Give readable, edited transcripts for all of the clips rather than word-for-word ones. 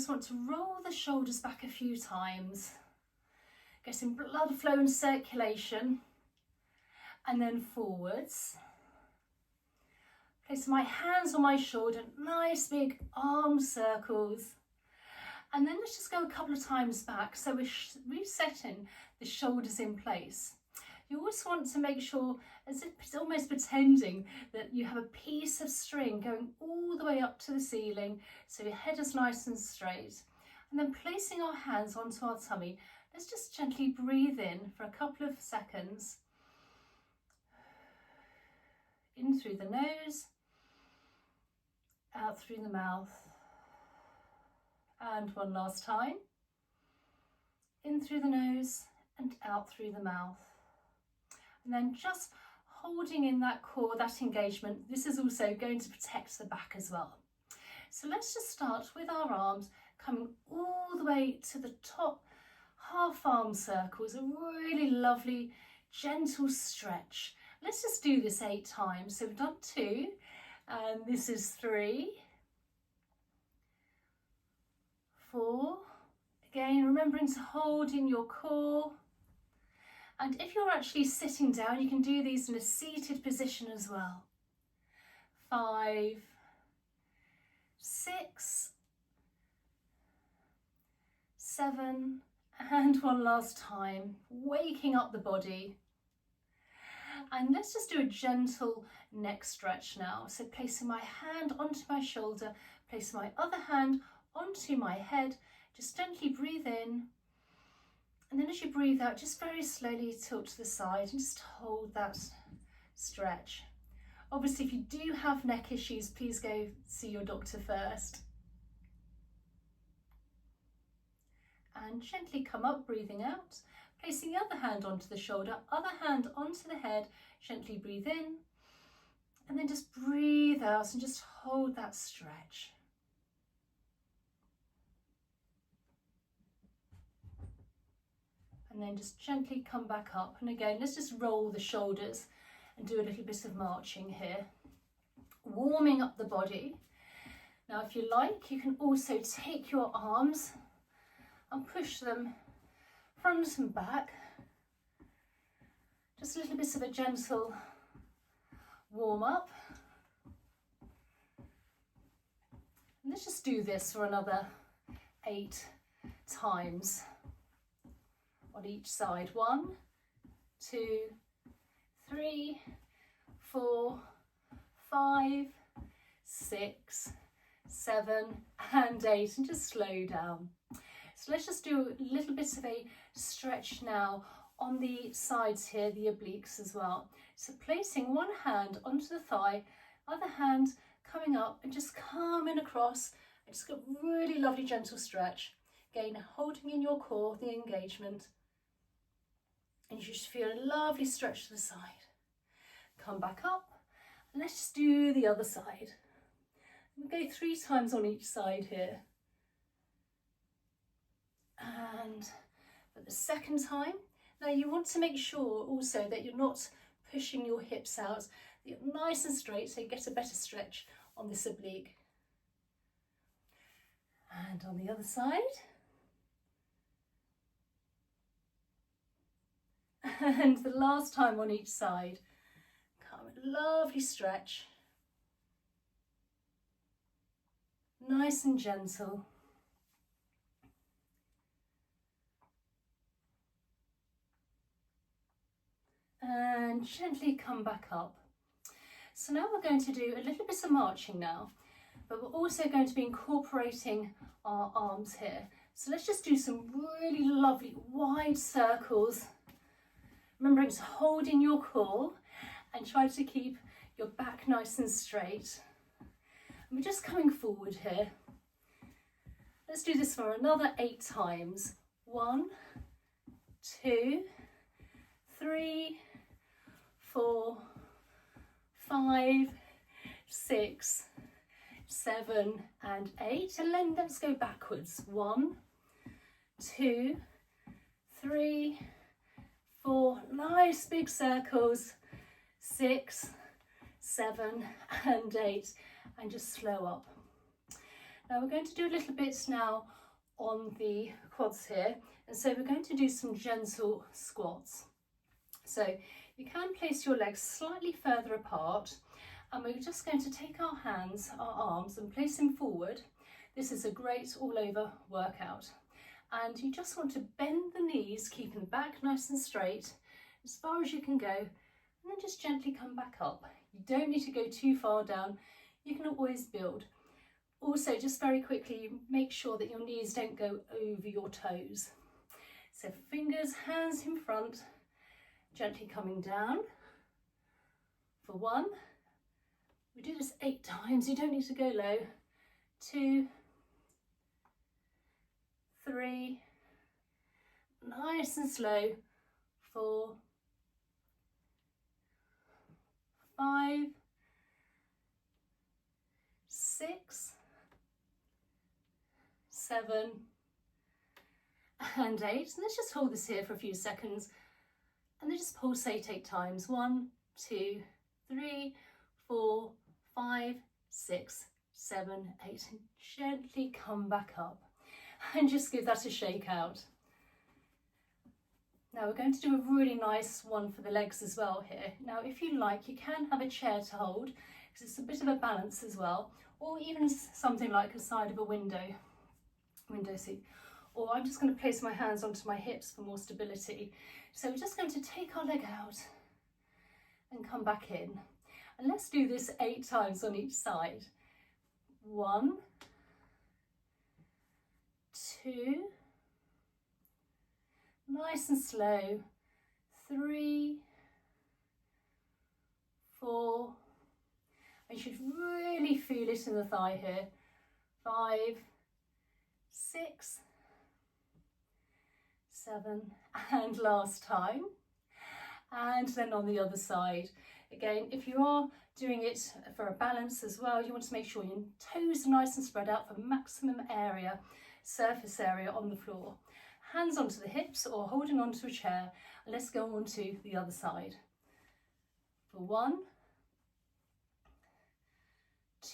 just want to roll the shoulders back a few times, getting blood flow and circulation, and then forwards. Place my hands on my shoulder, nice big arm circles. And then let's just go a couple of times back. So we're resetting the shoulders in place. You always want to make sure, as if it's almost pretending that you have a piece of string going all the way up to the ceiling, so your head is nice and straight. And then placing our hands onto our tummy, let's just gently breathe in for a couple of seconds. In through the nose, out through the mouth. And one last time. In through the nose and out through the mouth. And then just holding in that core, that engagement. This is also going to protect the back as well. So let's just start with our arms coming all the way to the top, half arm circles, a really lovely, gentle stretch. Let's just do this 8 times. So we've done 2, and this is 3, 4. Again, remembering to hold in your core. And if you're actually sitting down, you can do these in a seated position as well. 5, 6, 7, and one last time, waking up the body. And let's just do a gentle neck stretch now. So placing my hand onto my shoulder, placing my other hand onto my head, just gently breathe in. And then as you breathe out, just very slowly tilt to the side and just hold that stretch. Obviously, if you do have neck issues, please go see your doctor first. And gently come up, breathing out. Placing the other hand onto the shoulder, other hand onto the head, gently breathe in. And then just breathe out and just hold that stretch. And then just gently come back up. And again, let's just roll the shoulders and do a little bit of marching here. Warming up the body. Now, if you like, you can also take your arms and push them front and back. Just a little bit of a gentle warm up. And let's just do this for another 8 times. On each side. 1, 2, 3, 4, 5, 6, 7, and 8, and just slow down. So let's just do a little bit of a stretch now on the sides here, the obliques as well. So placing one hand onto the thigh, other hand coming up and just coming across, and just got a really lovely gentle stretch. Again, holding in your core, the engagement. And you just feel a lovely stretch to the side. Come back up, and let's just do the other side. We'll go 3 times on each side here. And for the second time, now you want to make sure also that you're not pushing your hips out, that you're nice and straight so you get a better stretch on this oblique. And on the other side. And the last time on each side. Come, a lovely stretch. Nice and gentle. And gently come back up. So now we're going to do a little bit of marching now, but we're also going to be incorporating our arms here. So let's just do some really lovely wide circles. Remembering to hold in your core and try to keep your back nice and straight. And we're just coming forward here. Let's do this for another 8 times. 1, 2, 3, 4, 5, 6, 7, and 8. And then let's go backwards. 1, 2, 3, 4, nice big circles, 6, 7, and 8, and just slow up. Now we're going to do a little bit now on the quads here, and so we're going to do some gentle squats. So you can place your legs slightly further apart, and we're just going to take our hands, our arms, and place them forward. This is a great all over workout, and you just want to bend the knees, keeping the back nice and straight as far as you can go, and then just gently come back up. You don't need to go too far down, you can always build. Also, just very quickly, make sure that your knees don't go over your toes. So fingers, hands in front, gently coming down for 1. We do this 8 times, you don't need to go low. 2, 3, nice and slow. 4, 5, 6, 7, and 8. And let's just hold this here for a few seconds, and then just pulsate 8 times. 1, 2, 3, 4, 5, 6, 7, 8, and gently come back up and just give that a shake out. Now we're going to do a really nice one for the legs as well here. Now if you like, you can have a chair to hold, because it's a bit of a balance as well, or even something like a side of a window seat. Or I'm just going to place my hands onto my hips for more stability. So we're just going to take our leg out and come back in. And let's do this 8 times on each side. 1, 2, nice and slow. 3, 4, and you should really feel it in the thigh here. 5, 6, 7, and last time. And then on the other side. Again, if you are doing it for a balance as well, you want to make sure your toes are nice and spread out for maximum area, surface area on the floor. Hands onto the hips or holding onto a chair, and let's go on to the other side. For 1,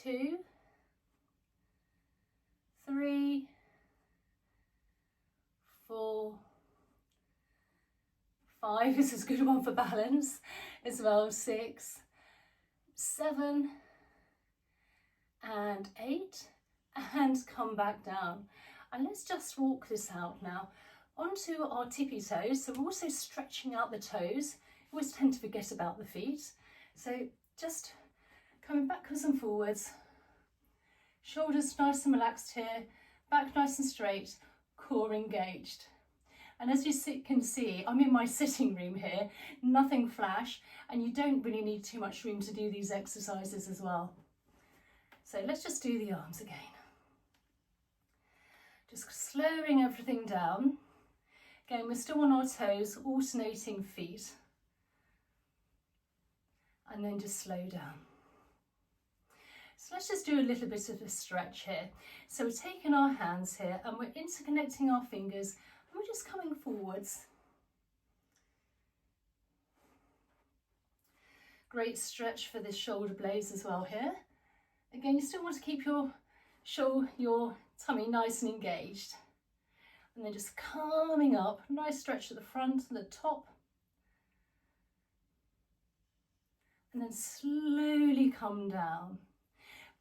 2, 3, 4, 5, this is a good one for balance as well. 6, 7, and 8, and come back down. And let's just walk this out now onto our tippy toes. So we're also stretching out the toes. We always tend to forget about the feet. So just coming backwards and forwards, shoulders nice and relaxed here, back nice and straight, core engaged. And as you can see, I'm in my sitting room here, nothing flash, and you don't really need too much room to do these exercises as well. So let's just do the arms again. Just slowing everything down. Again, we're still on our toes, alternating feet. And then just slow down. So let's just do a little bit of a stretch here. So we're taking our hands here and we're interconnecting our fingers, and we're just coming forwards. Great stretch for the shoulder blades as well here. Again, you still want to keep your tummy nice and engaged. And then just coming up, nice stretch at the front and the top. And then slowly come down.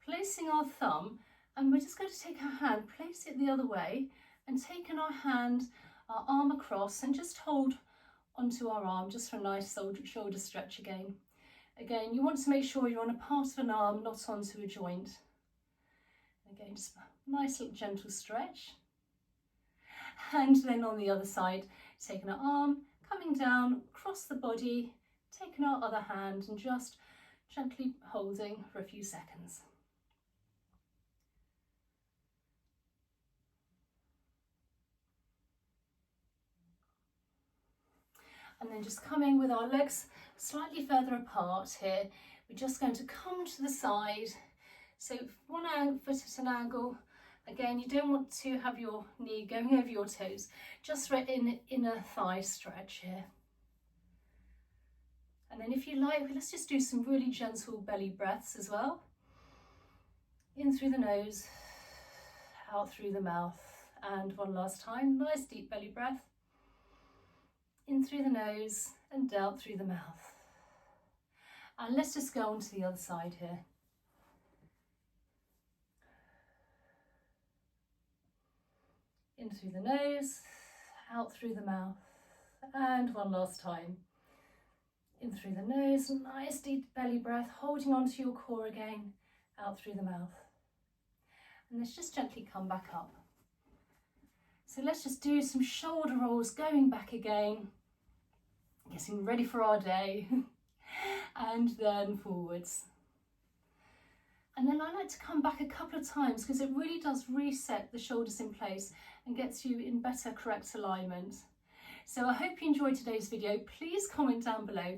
Placing our thumb, and we're just going to take our hand, place it the other way, and taking our hand, our arm across, and just hold onto our arm just for a nice shoulder stretch again. Again, you want to make sure you're on a part of an arm, not onto a joint. Again, just a nice little gentle stretch. And then on the other side, taking our arm, coming down across the body, taking our other hand and just gently holding for a few seconds. And then just coming with our legs slightly further apart here, we're just going to come to the side. So one foot at an angle. Again, you don't want to have your knee going over your toes, just right in a thigh stretch here. And then if you like, let's just do some really gentle belly breaths as well. In through the nose out through the mouth. And one last time, nice deep belly breath. In through the nose and down through the mouth. And let's just go on to the other side here. In through the nose, out through the mouth. And one last time. In through the nose, nice deep belly breath, holding onto your core again, out through the mouth. And let's just gently come back up. So let's just do some shoulder rolls, going back again, getting ready for our day, and then forwards. And then I like to come back a couple of times because it really does reset the shoulders in place and gets you in better, correct alignment. So I hope you enjoyed today's video. Please comment down below.